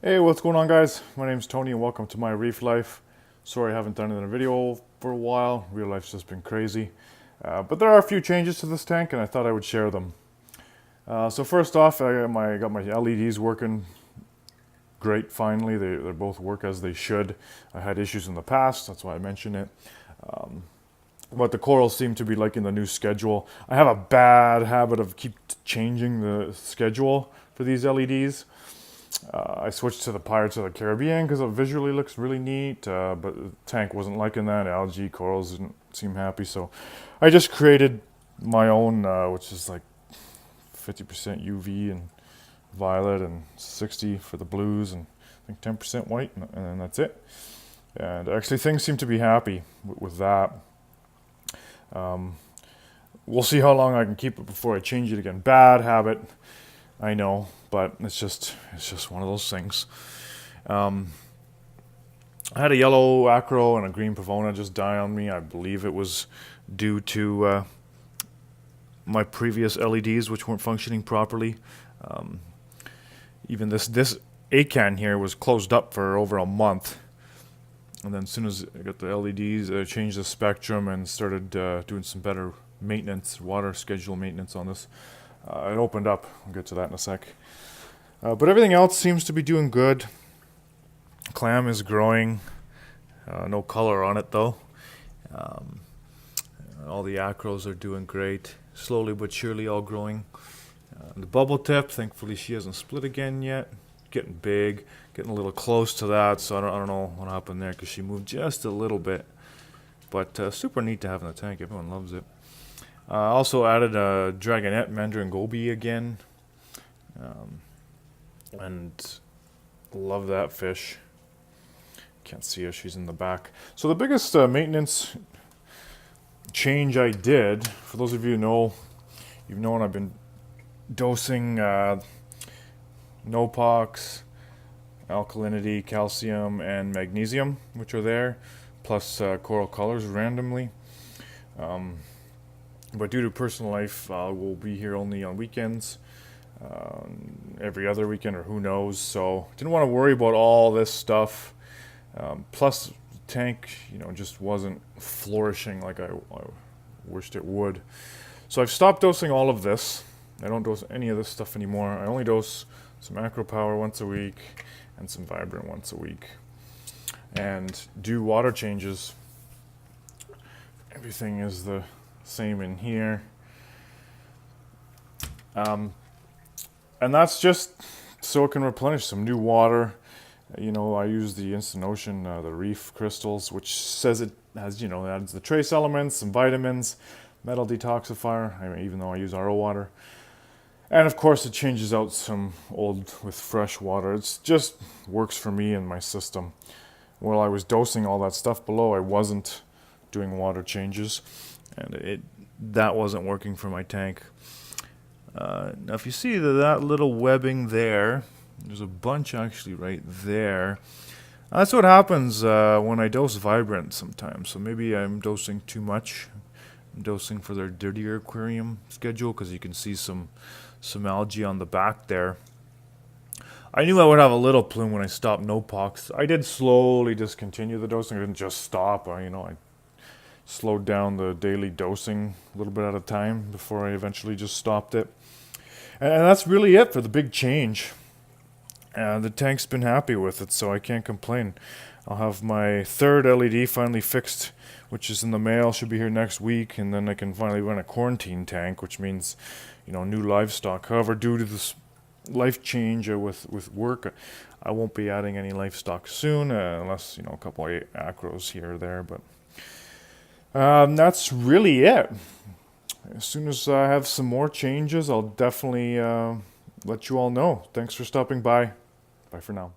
Hey, what's going on, guys? My name's Tony and welcome to my Reef life. Sorry I haven't done it in a video for a while. Real life's just been crazy. But there are a few changes to this tank and I thought I would share them. So first off, I got my LEDs working great finally. They both work as they should. I had issues in the past, that's why I mentioned it. But the corals seem to be liking the new schedule. I have a bad habit of keep changing the schedule for these LEDs. I switched to the Pirates of the Caribbean because it visually looks really neat, but the tank wasn't liking that. Algae, corals didn't seem happy, so I just created my own, which is like 50% UV and violet and 60 for the blues and I think 10% white, and then that's it. And actually things seem to be happy with that. We'll see how long I can keep it before I change it again. Bad habit, I know, but it's just one of those things. I had a yellow acro and a green pavona just die on me. I believe it was due to my previous LEDs, which weren't functioning properly. Even this ACAN here was closed up for over a month. And then as soon as I got the LEDs, I changed the spectrum and started doing some better maintenance, water schedule maintenance on this. It opened up. I'll get to that in a sec. But everything else seems to be doing good. Clam is growing. No color on it though. All the acros are doing great. Slowly but surely all growing. The bubble tip, thankfully she hasn't split again yet. Getting big, getting a little close to that, so I don't know what happened there because she moved just a little bit. But super neat to have in the tank. Everyone loves it. Also added a dragonette mandarin goby again, and love that fish. Can't see her, she's in the back. So the biggest maintenance change I did, for those of you who know, you've known I've been dosing Nopox, alkalinity, calcium, and magnesium, which are there, plus coral colors randomly. But due to personal life, we'll be here only on weekends, every other weekend, or who knows. So didn't want to worry about all this stuff. Plus, the tank, just wasn't flourishing like I wished it would. So I've stopped dosing all of this. I don't dose any of this stuff anymore. I only dose some Acro Power once a week and some Vibrant once a week, and do water changes. Everything is the same in here, and that's just so it can replenish some new water. I use the Instant Ocean, the Reef crystals, which says it has, it adds the trace elements, some vitamins, metal detoxifier, even though I use RO water. And of course it changes out some old with fresh water. It just works for me and my system. While I was dosing all that stuff below, I wasn't doing water changes, and that wasn't working for my tank. Now if you see that little webbing there, there's a bunch actually right there. That's what happens when I dose Vibrant sometimes. So maybe I'm dosing too much. I'm dosing for their dirtier aquarium schedule, because you can see some algae on the back there. I knew I would have a little plume when I stopped Nopox. I did slowly discontinue the dosing. I didn't just stop. I slowed down the daily dosing a little bit at a time before I eventually just stopped it. And that's really it for the big change. And the tank's been happy with it, so I can't complain. I'll have my third LED finally fixed, which is in the mail, should be here next week, and then I can finally run a quarantine tank, which means, new livestock. However, due to this life change with work, I won't be adding any livestock soon, unless, a couple of acros here or there, but that's really it. As soon as I have some more changes, I'll definitely let you all know. Thanks for stopping by. Bye for now.